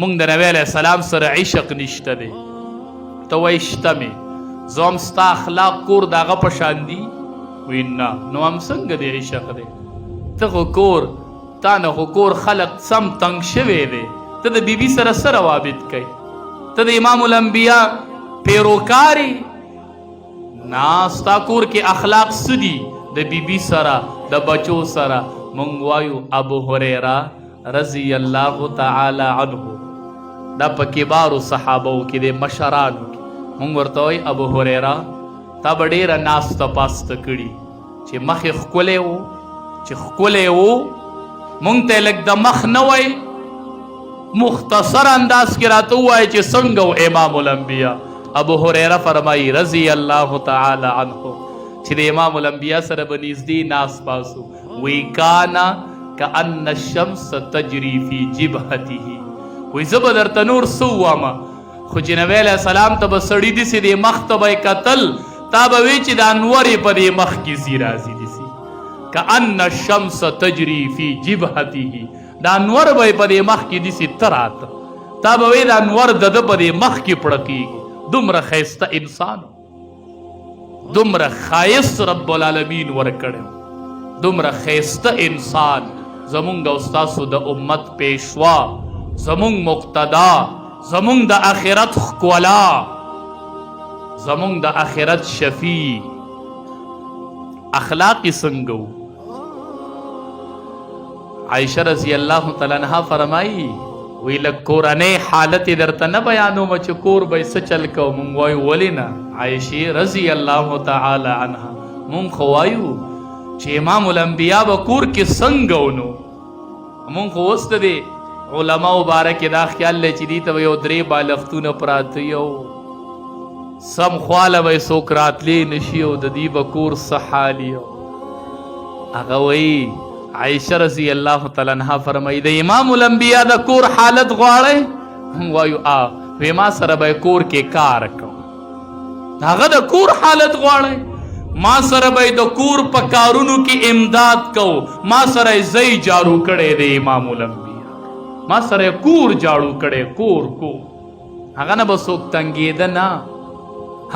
مونږ د نبی علیه السلام سره عشق نشته دی، ته وایې شته مې، زه هم ستا اخلاق کور د هغه په شان دي؟ وایي نه. نو هم څنګه دی عشق دی؟ ته خو کور تا نه خو کور خلق سم تنګ شوی دی، ته د بیبي سره څه روابط کوي؟ ته د امام الانبیا پیروکار یې؟ نه، ستا کور کې اخلاق څه دي؟ د بیبي سره د بچو سره. مونږ وایو ابو هریره رضی الله تعالی عنه دا په کبارو صحابو کې د مشرانو کې، مونږ ورته وایي ابو هریره تا به ډېره ناسته پاسته کړي چې مخ یې ښکلی و، چې ښکلی و مونږ ته یې لږ د مخ نه وایي، مختصر انداز کې راته ووایي چې څنګه و امام الانبیا. ابو هریره فرمایي رضی الله تعالی عنه چې د امام الانبیا سره به نږدې ناست پاسو، وی کانا کأن الشمس تجری فی جبهته، وی زه به درته نور څه ووامه خو چې نبی علیه السلام ته به سړي داسې د مخ ته به یې کتل، تا به وی چې د انور یې په دې مخ کې ځي راځي داسې کأن الشمس تجری فی جبهته، د انور به یې په دې مخ کې داسې ته راته، تا به وی د انور د ده په دې مخ کې پړقېږي. دومره ښایسته انسان، دومره ښایست رب العالمین ورکړی، دومره ښایسته انسان، زمونږ او ستاسو د امت پیشوا، زمونږ مقتدا، زمونږ د آخرت ښکلا، زمونږ د آخرت شفیع. اخلاق یې څنګه و؟ عایشه رضی الله تعالی عنها فرمایي وی لږ کورنۍ حالت یې درته نه بیانومه چې کور به یې څه چل کوو. مونږ وایو ولې نه؟ عایشې رضی الله تعالی عنها مونږ خو وایو چې امام الانبیا به کور کې څنګه و؟ نو مونږ خو اوس د دې علماو باره کې دا خیال دی چې دې ته به یو 3 بالښتونه پراته یو سم خواله به یې څوک راتلی نشي او د دې به کور څه حال یو. هغه وایي عایشه رضی الله تعالی عنها فرمایي د امام الانبیا د کور حالت غواړئ؟ مونږ وایو وی ما سره به کور کې کار کوم. هغه د کور حالت غواړئ؟ ما سره به د کور په کارونو کې امداد کو، ما سره زی جارو کړی د امام الانبیا، ما سره کور جاړو کړی، کور هغه نه به څوک تنګېده نه،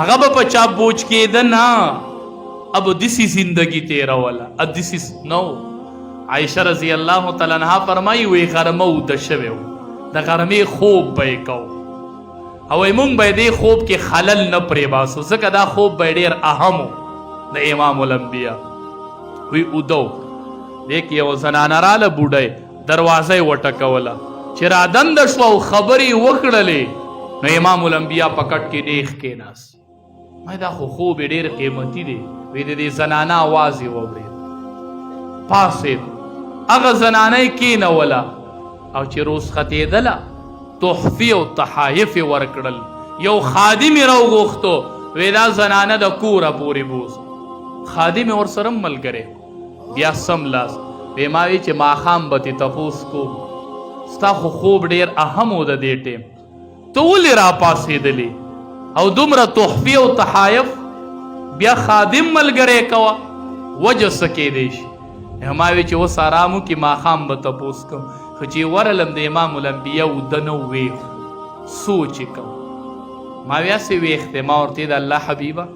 هغه به په چا بوج کېده نه، اب دسی زندگی تیروله دسی نو. عایشه رضی الله تعالی عنها فرمایي وی غرمه اوده شوی و، د غرمې خوب به یې کو او مونږ به دې خوب کې خلل نه پرې باسو ځکه دا خوب به ډېر اهم و د امام الانبیا. وی اوده دې کې یو زنانه راله بوډۍ، دروازه یې وټکوله، چې رادنده شوه او خبرې یې وکړلې نو امام الانبیا په کټ کې نیغ کېناست. ما دا خو خوب یې ډېر قیمتي دی. وی د دې زنانه اواز یې واورېد، پاڅېد، هغه زنانه یې کېنوله او چې روسختېدله تحفې او تحایف یې ورکړل. یو خادم یې راوغوښتو، وی دا زنانه د کوره پورې بوځه. خادم یې ورسره ملګری بیا سملاس وی ما وی چې ماښام به تې تپوس کوم، ستا خو خوب ډېر اهم و د دې ټیم، ته ولې راپاڅېدلې او دومره تحفې او تحایف بیا خادم ملګری کوه، وجه څه کیدی شي؟ ما وی چې اوس ارام وکړي ماښام به تپوس کوم. خو چې ورلم د امام الانبیا اوده نه ویښ سوچ یې کوم. ما وی هسې ویښ دی. ما ورته د الله حبیبه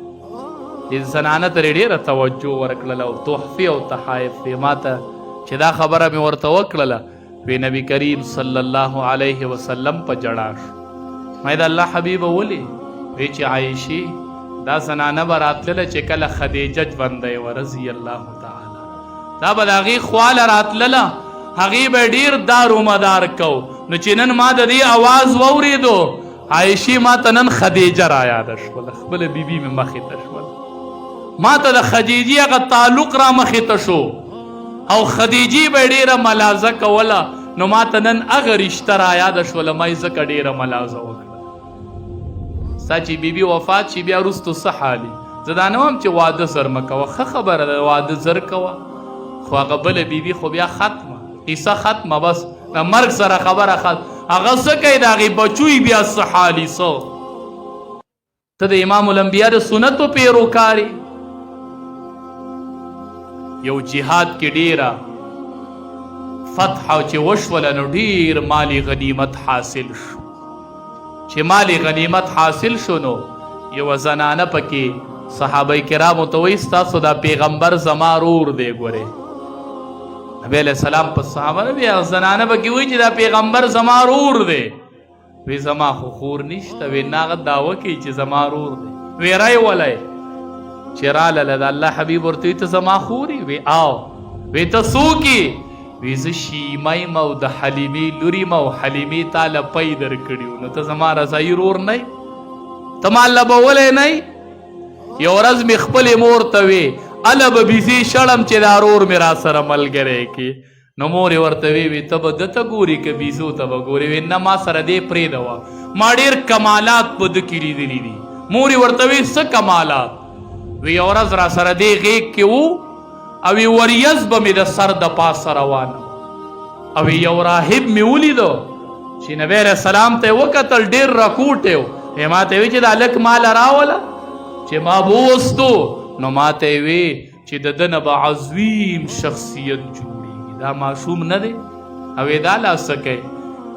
دې زنانه ته ډېره توجه ورکړله او تحفې او تحایف یې ما ته چې دا خبره مې ورته وکړله، وی نبي کریم صلی الله علیه وسلم په ژړا شو. ما د الله حبیبه ولې؟ وی چې عایشې دا زنانه به راتلله چې کله خدیجه ژوندی وه رضی الله تعالی، دا به د هغې خواله راتلله، هغې به ډېر دار و مدار کو. نو چې نن ما د دې اواز واورېدو، عایشې ما ته نن خدیجه را یاده شوله، خپله بیبي مې مخې ته شوله، ما ته د خدیجې هغه تعلق را مخې ته شو او خدیجې به ډېره ملازه کوله. نو ما ته نن هغه رشته را یاده شوله، ما یې ځکه ډېره ملازه وکړه. ستا چې بیبي وفات شي بیا وروستو څه حالي؟ زه دا نه وایم چې واده زر مه کوه، ښه خبره ده واده زر کوه، خو هغه بله بیبي خو بیا ختمه، قصه ختمه، بس د مرګ سره خبره ختمه. هغه څه کوي د هغې بچوی بیا څه حالي څه؟ ته د امام الانبیا د سنتو پیروکاري. یو جهاد کې ډېره فتح او چې وشوله نو ډیر مالی غنیمت حاصل شو. چې مالی غنیمت حاصل شو نو یوه زنانه پکې صحابه کرامو ته وایي ستاسو دا پیغمبر زما رور دی. ګورې نبی علیه السلام په صحابه نه بیا زنانه پکې وایي چې دا پیغمبر زما رور دی. وی زما خو خور نشته. وی ناغه دعوه کوي چې زما رور دی. وی رای ولی چې راله د الله حبیب ورته وی ته زما خوري. وی آو. وی ته څوک یې؟ وی زه شیمه یم او د حلیمې لور یم او حلیمې تا له پی درکړي وو. نو ته زما رضایي رور نه یې؟ ته ما لبولی نه یې؟ یو ورځ مې خپلې مور ته وی اله به بیزي شړم چې دا رور مې را سره ملګری کړي. نو مور یې ورته وی ته به ده ته ګوري که بیزو ته به ګورې؟ وی نه ما سره دې پرېږده وه، ما ډېر کمالات په ده کې لیدلي دي. مور یې ورته وی څه کمالات؟ وی یو ورځ را سره دې غېږ کې وو او وی وریځ به مې د سر د پاسه روانه او یو راهب مې ولیدو چې نبی علیه السلام ته یې وکتل ډېر راکوټ و. ما ته یې وی چې دا هلک ماله راوله چې ما بوستو. نو ما ته یې وی چې د ده نه به عظیم شخصیت جوړېږي، دا ماشوم نه دی. او یې دا لا څه کوي؟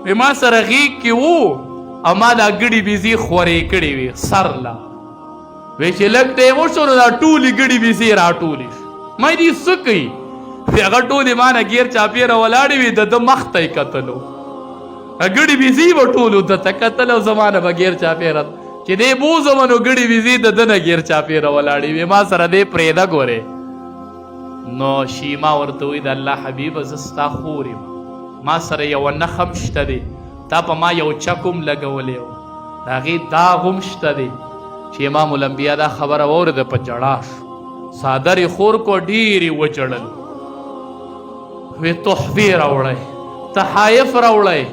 وی ما سره غېږ کې وو او ما دا ګړي بیزي خورې کړې وې سر لا. وی چې لږ ټیم وشو نو دا ټولې ګړي بیزي راټولې شو. ما دې څه کوي؟ وی هغه ټولې ما نه ګیر چاپېره ولاړې وې، د ده مخ ته یې کتلو. ګړي بیزي به ټولو ده ته کتل او زما نه به ګیر چاپېره چې دې بوزم نو ګړي بیزي د ده نه ګیر چاپېره ولاړې وې. ما سره دې پرېږده ګورې. نو شیما ورته وایي د الله حبیبه زه ستا خور یم، ما سره یوه نښه هم شته دی، تا په ما یو چک هم لګولی و، د هغې داغ هم شته دی. چې امام الانبیا دا خبره واورېده په ژړا شو. څادر یې خور کو ډېر یې وژړل. وی تحفې راوړی، تحایف راوړی.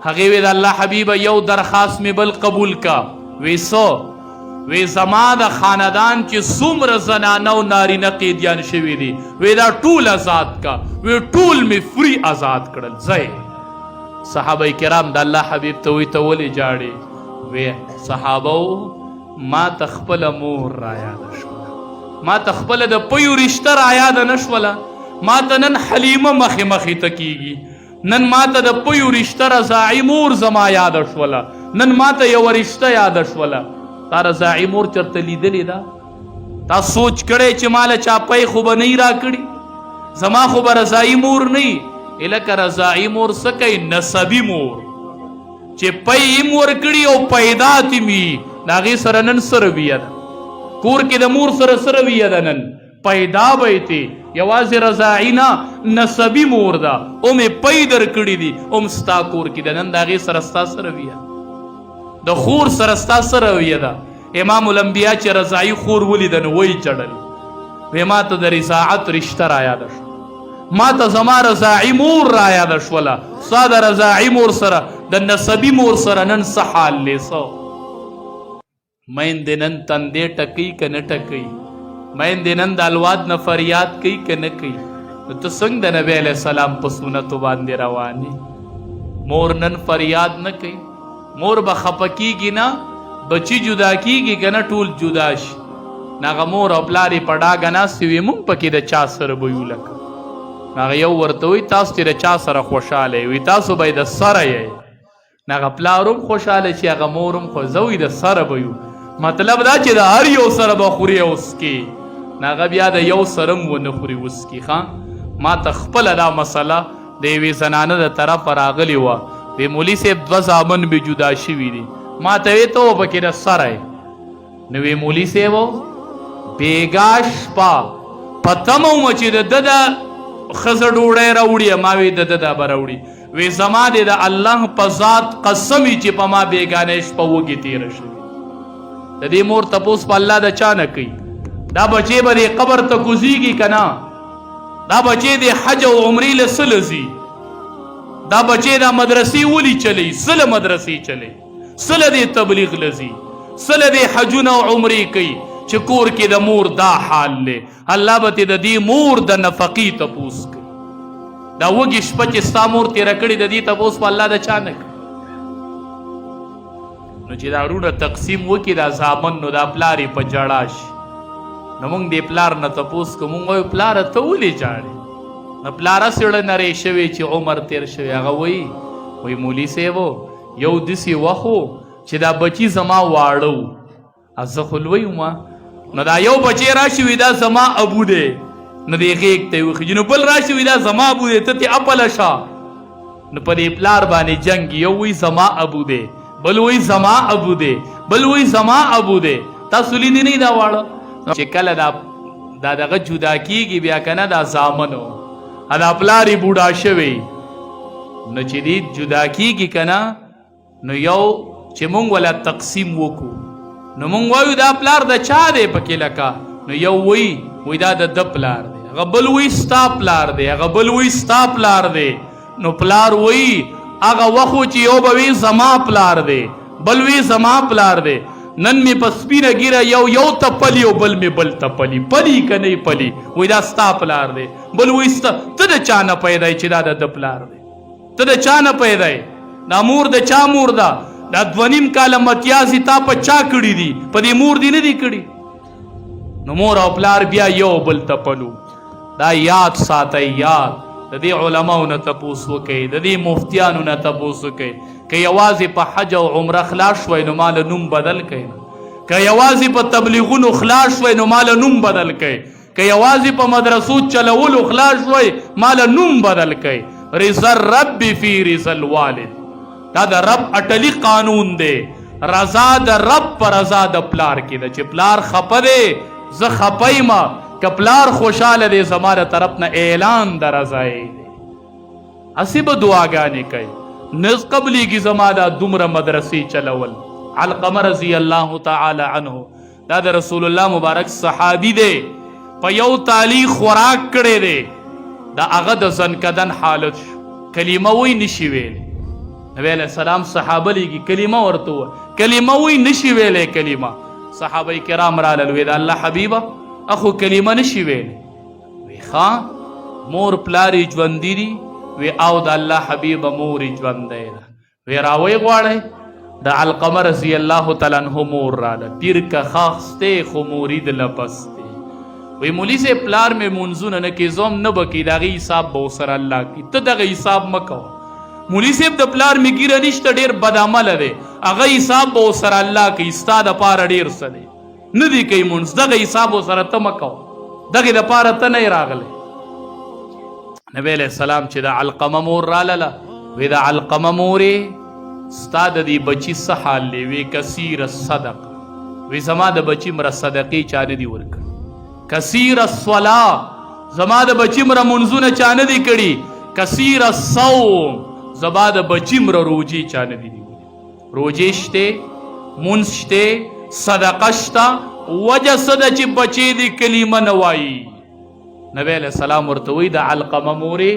هغې وی د الله حبیبه یو درخواست مې بل قبول کا. وی څه؟ وی زما د خاندان چې څومره زنانه او نارینه قیدیان شوي دي وی دا ټول آزاد کا. وی ټول مې فری آزاد کړل. ځئ. صحابه کرام د الله حبیب ته وی ته ولې جاړې؟ وی صحابه ما ته خپله مور را یاده شوله، ما ته خپله د پیو رشته را یاده نه شوله. ما ته نن حلیمه مخې مخې ته کیږي، نن ما ته د پیو رشته رضاعي مور زما یاده شوله، نن ما ته یوه رشته یاده شوله. تا رضاعي مور چرته لیدلې ده؟ تا سوچ کړی چې ماله چا پی خو به نه را کړي؟ زما خو به رضاعي مور نه وي. لکه رضاعي مور څه کوي؟ نسبي مور چې پی هم ورکړي او پیدات هم وي، د هغې سره نن څه رویه ده؟ کور کې د مور سره څه رویه ده؟ نن پیدا به یې تې یوازې رضاعي نه نسبي مور ده، اومې پی درکړي دي، اوم ستا کور کې ده، نن د هغې سره ستا څه رویه؟ د خور سره ستا څه رویه ده؟ امام الانبیا چې رضاعي خور ولیده نو وایي چړل. وی ما ته د رضاعت رشته را یاده شو، ما ته زما رضاعي مور را یاده شوله. ستا د رضاعي مور سره د نسبي مور سره نن څه حال دی؟ څه میندې نن تندې ټکوي که نه ټکوي؟ میندې نن د الواد نه فریاد کوي که نه کوي؟ نو ته څنګه د نبی علیه السلام په سنتو باندې روانې؟ مور نن فریاد نه کوي؟ مور به خفه کیږي نه؟ بچی جدا کیږي که نه ټول جدا شي؟ هغه مور او پلار یې په ډاګه ناستې وي موږ پکې د چا سره به یو لکه. هغه یو ورته وایي تاسو چې د چا سره خوشحاله یې؟ وي تاسو به یې د سره یې. هغه پلار هم خوشحاله شي، هغه مور هم زه وایي د سره به یو. مطلب دا چې د هر یو سره به خوري او څکي، هغه بیا د یو سره هم ونه خوري وڅکي. ښه ما ته خپله دا مسله د یوې زنانه د طرفه راغلې وه. وی مولي صاحب 2 زامن مې جدا شوي دي. ما ته وی ته پکې د سره یې؟ نو وی مولي صاحب بېګا شپه په تمه ومه چې د ده د ښځه ډوډۍ راوړي. ما وی د ده دا به راوړي. وی زما دې د الله په ذات قسم وي چې په ما بېګانۍ شپه وږې تېره شوې. د دې مور تپوس په الله د چا نه کوي؟ دا بچې به دې قبر ته کوزیږي که نه؟ دا بچې دې حج او عمرې له څه له ځي؟ دا بچې دا مدرسې ولې چلی؟ څه له مدرسې چلی؟ څه له دې تبلیغ له ځي؟ څه له دې حجونه او عمرې کوي چې کور کې د مور دا حال دی؟ الله به د دې مور د نفقې تپوس کوي. دا وږې شپه چې ستا مور تېره کړې د دې تپوس په الله د چا نه کوي؟ نو چې دا وروڼه تقسیم وکړي دا زامن نو دا پلار یې په ژړا شي. نو موږ دې پلار نه تپوس کوو، موږ وایو پلاره ته ولې ژاړې؟ نو پلاره سړه نری شوی چې عمر تیر شوی هغه وی مولي صاحب یو داسې وخت و چې دا بچي زما واړه زه خو لوی وم نو دا یو بچی راشي وي دا زما ابو دی نو دی غېږ ته یې وخېږي نو بل راشي وي دا زما ابو دی ته ترې اپله شه نو په دې پلار باندې جنګ یو وی زما ابو دی بل وی زما ابو دی بل وی زما ابو دی تاسو لیدي نه دا واړه چې کله دا دغه جدا کیږي بیا کنه دا زامن و دا پلار یې بوډا شوی نو چې دی جدا کیږي کنه نو یو چې مونږ ولا تقسیم وکړو نو مونږ وایو دا پلار د چا دی پکې لکه نو یو وی دا د پلار دی هغه بل وی ستا پلار دی هغه بل وی ستا پلار دی نو پلار وی هغه وخت چې یو به وی زما پلار دی بل وی زما پلار دی نن می په سپینه ګیره یو تپلی او بل می بل تپلی پلی که نه پلی وی دا ستا پلار دی بل وی ستا ته د چا نه پیدا چې دا د پلار دی ته د چا نه پیدا دا مور د چا مور ده دا 2.5 کاله متیازې تا په چا کړي دي په دې مور دي نه دي کړي نو مور او پلار بیا یو بل تپلو دا یاد ساتئ یاد د دې علماو نه تپوس وکئ د دې مفتیانو نه تپوس وکئ که یوازې په حج او عمره خلاص شوئ نو مال نوم بدل کړئ که یوازې په تبلیغونو خلاص شوئ نو مال نوم بدل کړئ که یوازې په مدرسو چلولو خلاص شوئ مال نوم بدل کړئ رضا الرب فی رضا الوالد دا د رب اټلی قانون دی رضا د رب پر رضا د پلار کې ده چې پلار خپه دی زه خپه یم که پلار خوشحاله دی زما د طرف نه اعلان د رضایي دی هسې به دعاګانې کوي نز قبلیږي زما دا دومره مدرسې چلول علقمه رضی الله تعالی عنه دا د رسول الله مبارک صحابي دی په یو تالی خوراک کړی دی دا هغه د زنکدن حالت شو کلمه وی نشي ویلی نبی علیہ السلام صحابه لیگی کلمه ورته وه کلمه وی نشي ویلی کلمه صحابه کرام رالل وی د الله حبیبه اخو کلمه نشي ویلی وی ښه مور پلار یې ژوندي دي وی او د الله حبیبه مور یې ژوندی ده وی راوی غواړئ د علقمه رضی الله تعالی عنه مور راله پیر که خاخستی خو مورید لپستی وی مولی سے پلار میں منځونه نه کې زوم نه به کې د هغې حساب به ورسره الله کوي ته دغه حساب مه کوه مولی صاحب د پلار مې ګیره نشته ډېر بدعمله دی هغه حساب به ورسره الله کوي ستا دپاره ډېر څه دی نه دی کوي مونځ دغه حساب ورسره ته مه کوه دغې دپاره ته نه یې راغلی نبی علیه السلام چې د علقمه مور رالله وی د علقمه مورې ستا د دې بچي څه حال دی وی کثیر الصدقه وی زما د بچي مره صدقې چا نه دي ورکړي کثیر الصلاة زما د بچي مره منځونه چا نه دي کړي کثیر الصوم زما د بچی مره روجی چا نه دي نیولې روجې شته مونځ شته صدقه شته وجه څه ده چې بچی دې کلمه نه وایي نبی علیه السلام ورته وایي د علقمه مورې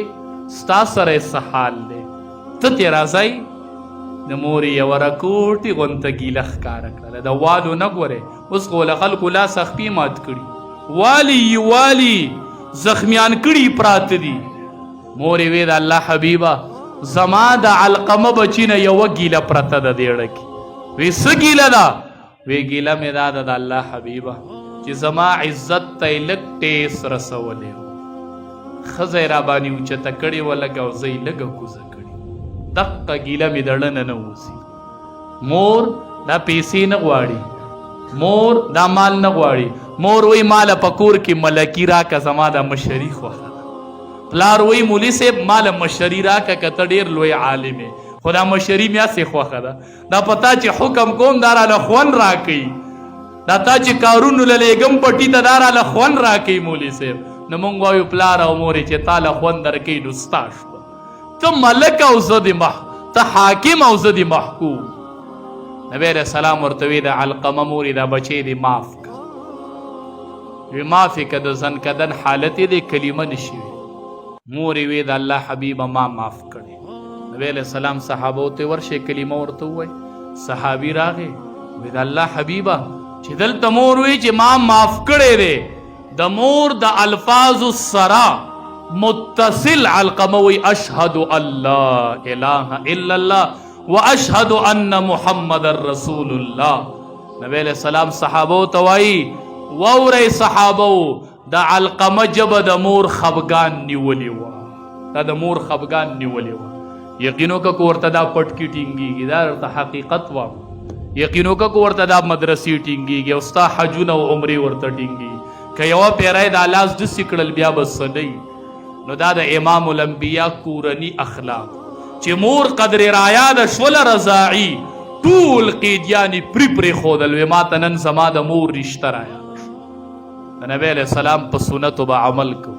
ستا سره یې څه حال دی ته ترې راځئ د مورې یوه رکوټې غونته ګیله ښکاره کړله د والو نه ګورې اوس خو له خلکو لاس اخپې مات کړي والی زخمیان کړي پراته دي مورې وی د الله حبیبه زما د علقمه بچی نه یوه ګیله پرته ده دېړه کې وی څه ګیله ده وی ګیله مې دا ده د الله حبیبه چې زما عزت ته یې لږ ټیس رسولی و ښځه یې راباندې اوچته کړې وه لږه او زه یې لږه کوزه کړې دقه ګیله مې د ړنه نه وځي مور دا پیسې نه غواړي مور دا مال نه غواړي مور وی ماله په کور کې ملکي راکه زما دا مشري خوښه پلار وی مولی صاحب مال مشري راکه که ته ډېر لوی عالم یې خو دا مشري میا سې خوښه ده دا پتا چې حکم کوم دا راله خوند راکوي دا تا چې کارونو له لیږم پټي ته دا راله خوند راکوي مولی صاحب نو موږ وایو پلار او مورې چې تا له خوند درکوي نو ستا شوه ته ملک او زه دې ته حاکم او زه دې محکوم نبی علیه السلام ورته وی د علقمه مورې دا بچی دې معاف که وی معاف یې که د زنکدن حالت یې دې کلمه نشي وی مورې وی د الله حبیبه ما معاف کړې نبی علیه السلام صحابو ته ورشئ کلمه ورته ووایي صحابي راغی وی د الله حبیبه چې دلته مور وی چې ما معاف کړی دی د مور د الفاظو سره متصل علقمه وی اشهد ان لا اله الا الله واشهد ان محمد رسول الله نبی علیہ السلام صحابو ته وایي واورئ صحابو د علقمه جبه د مور خفګان نیولې وه، دا د مور خفګان نیولې وه. یقینو که ورته دا پټکي ټینګېږي، دا ورته حقیقت وایم. یقینو که ورته دا مدرسې ټینګېږي او ستا حجونه او عمرې ورته ټینګېږي، که یوه پیری دا لاس داسې کړل بیا به څه نه. نو دا د امام الانبیا کورني اخلاق چې مور قدر رایاده شوله رضاعي ټول قیدیانې پرېښودل، وې ما ته نن زما د مور رشته رایاده شو. د نبی علیه السلام په سنتو به عمل کوو.